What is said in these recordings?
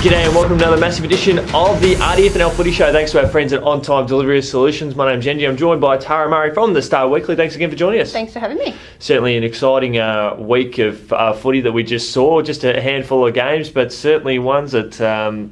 G'day and welcome to another massive edition of the RDFNL Footy Show. Thanks to our friends at Ontime Delivery Solutions. My name's Yeendy. I'm joined by Tara Murray from the Star Weekly. Thanks again for joining us. Thanks for having me. Certainly an exciting week of footy that we just saw. Just a handful of games, but certainly ones that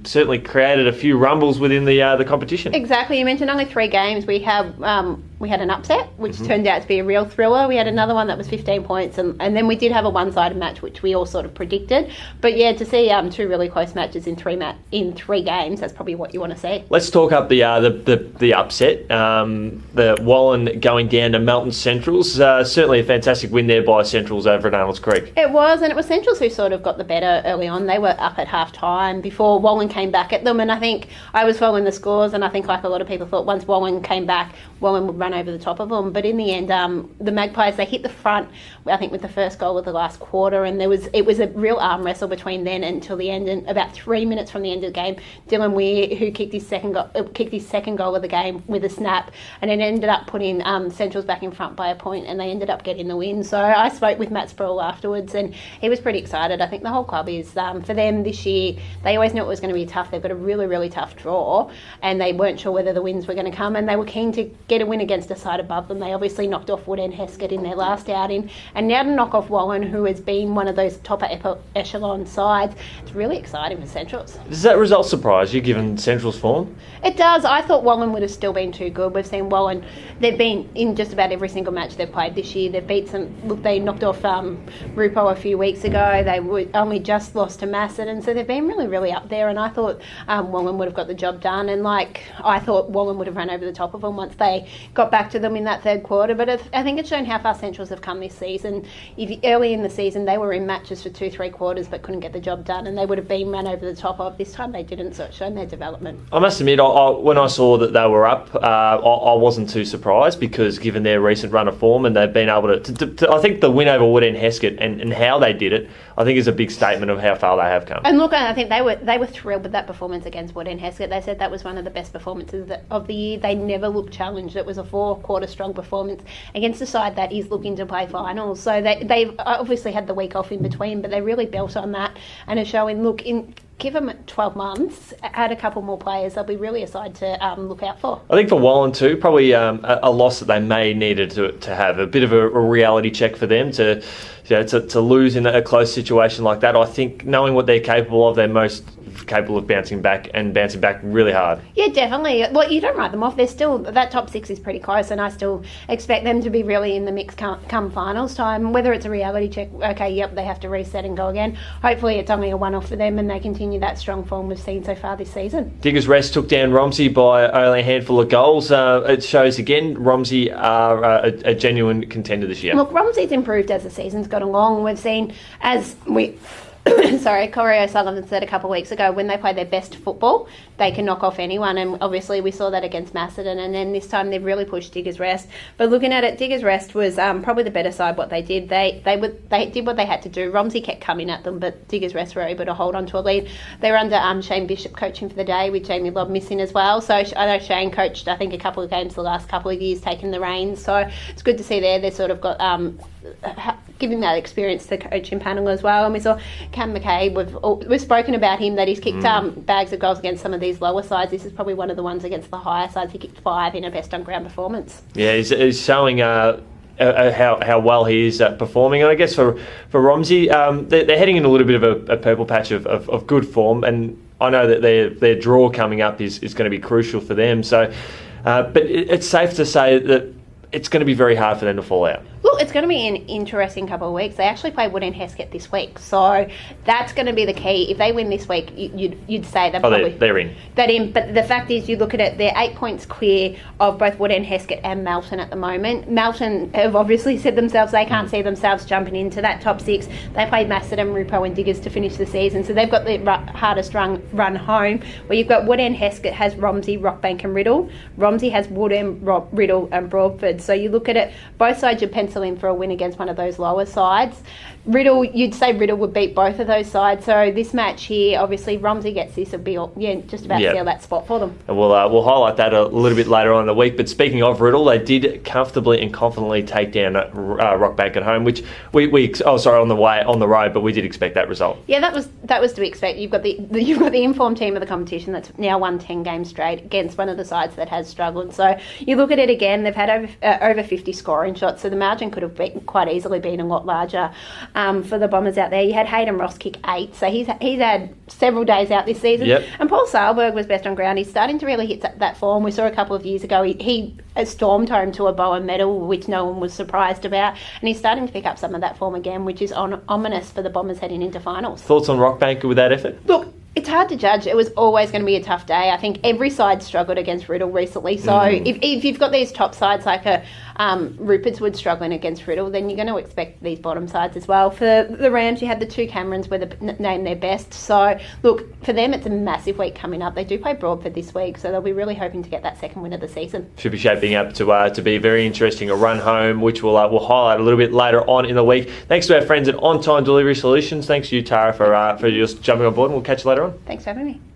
certainly created a few rumbles within the competition. Exactly. You mentioned only 3 games. We had an upset, which turned out to be a real thriller. We had another one that was 15 points, and then we did have a one-sided match, which we all sort of predicted. But yeah, to see 2 really close matches in 3 games, that's probably what you want to see. Let's talk up the upset. The Wallan going down to Melton Centrals. Certainly a fantastic win there by Centrals over at Arnold's Creek. It was, and it was Centrals who sort of got the better early on. They were up at half-time before Wallan came back at them, and I think I was following the scores, and I think like a lot of people thought once Wallan came back, Wallan would run over the top of them. But in the end, the Magpies, they hit the front, I think, with the first goal of the last quarter, and it was a real arm wrestle between then until the end. And about 3 minutes from the end of the game, Dylan Weir, who kicked his second goal of the game with a snap, and it ended up putting Centrals back in front by a point, and they ended up getting the win. So I spoke with Matt Sproul afterwards, and he was pretty excited. I think the whole club is, for them this year, they always knew it was going to be tough. They've got a really, really tough draw, and they weren't sure whether the wins were going to come, and they were keen to get a win against a side above them. They obviously knocked off Wood and Heskett in their last outing, and now to knock off Wallan, who has been one of those top echelon sides, it's really exciting for Centrals. Does that result surprise you, given Central's form? It does. I thought Wallan would have still been too good. We've seen Wallan, they've been in just about every single match they've played this year. They've beat they knocked off Rupo a few weeks ago. They only just lost to Macedon, so they've been really, really up there, and I thought Wallan would have got the job done, and I thought Wallan would have run over the top of them once they got back to them in that third quarter. But I think it's shown how far Centrals have come this season. Early in the season, they were in matches for 2-3 quarters but couldn't get the job done, and they would have been run over the top of. This time they didn't, so it's shown their development. I must admit, when I saw that they were up, I wasn't too surprised, because given their recent run of form, and they've been able to I think the win over Wood and Heskett and how they did it, I think is a big statement of how far they have come. And look, I think they were thrilled with that performance against Wood and Heskett. They said that was one of the best performances of the year. They never looked challenged. It was a 4-quarter strong performance against a side that is looking to play finals. So they've obviously had the week off in between, but they really built on that and are showing, give them 12 months, add a couple more players, they'll be really a side to look out for. I think for Wallan too, probably a loss that they may needed to have, a bit of a reality check for them to lose in a close situation like that. I think knowing what they're capable of, they're most capable of bouncing back really hard. Yeah, definitely. Well, you don't write them off. They're still, that top 6 is pretty close, and I still expect them to be really in the mix come finals time. Whether it's a reality check, okay, yep, they have to reset and go again. Hopefully it's only a one-off for them and they continue that strong form we've seen so far this season. Diggers Rest took down Romsey by only a handful of goals. It shows again Romsey are a genuine contender this year. Look, Romsey's improved as the season's gone along. We've seen, as we Corey O'Sullivan said a couple of weeks ago, when they play their best football, they can knock off anyone, and obviously we saw that against Macedon, and then this time they've really pushed Diggers Rest. But looking at it, Diggers Rest was probably the better side. What they did, they did what they had to do. Romsey kept coming at them, but Diggers Rest were able to hold on to a lead. They were under Shane Bishop coaching for the day, with Jamie Lobb missing as well. So I know Shane coached, I think, a couple of games the last couple of years, taking the reins. So it's good to see there. They've sort of got giving that experience to coaching panel as well. And we saw Cam McCabe, we've spoken about him, that he's kicked bags of goals against some of these lower sides. This is probably one of the ones against the higher sides. He kicked 5 in a best on ground performance. Yeah, he's showing how well he is performing. And I guess for Romsey, they're heading in a little bit of a purple patch of good form, and I know that their draw coming up is going to be crucial for them. So, but it's safe to say that it's going to be very hard for them to fall out. Look, it's going to be an interesting couple of weeks. They actually play Wood and Heskett this week, so that's going to be the key. If they win this week, you'd say they're probably... they're in. They're in, but the fact is, you look at it, they're 8 points clear of both Wood and Heskett and Melton at the moment. Melton have obviously said themselves they can't see themselves jumping into that top 6. They played Macedon, Rupo and Diggers to finish the season, so they've got the hardest run home, where you've got Wood and Heskett has Romsey, Rockbank and Riddell. Romsey has Wood and Riddell and Broadford. So you look at it, both sides, you're penciling pencil in for a win against one of those lower sides. Riddell, you'd say Riddell would beat both of those sides. So this match here, obviously, Romsey gets this, it'll be just about seal that spot for them. And we'll highlight that a little bit later on in the week. But speaking of Riddell, they did comfortably and confidently take down Rockbank at home, which on the road, but we did expect that result. Yeah, that was to be expected. You've got the informed team of the competition that's now won 10 games straight against one of the sides that has struggled. So you look at it again, they've had over 50 scoring shots, so the margin could have quite easily been a lot larger. For the Bombers out there, you had Hayden Ross kick 8, so he's had several days out this season. Yep. And Paul Sahlberg was best on ground. He's starting to really hit that form. We saw a couple of years ago he stormed home to a Bowen medal, which no one was surprised about, and he's starting to pick up some of that form again, which is ominous for the Bombers heading into finals. Thoughts on Rockbank with that effort? Look, it's hard to judge. It was always going to be a tough day. I think every side struggled against Riddell recently. So if you've got these top sides like Rupertswood struggling against Riddell, then you're going to expect these bottom sides as well. For the Rams, you had the two Camerons were named their best. So look, for them, it's a massive week coming up. They do play Broadford this week, so they'll be really hoping to get that second win of the season. Should be shaping up to be very interesting. A run home, which we'll highlight a little bit later on in the week. Thanks to our friends at Ontime Delivery Solutions. Thanks to you, Tara, for just jumping on board, and we'll catch you later on. Thanks for having me.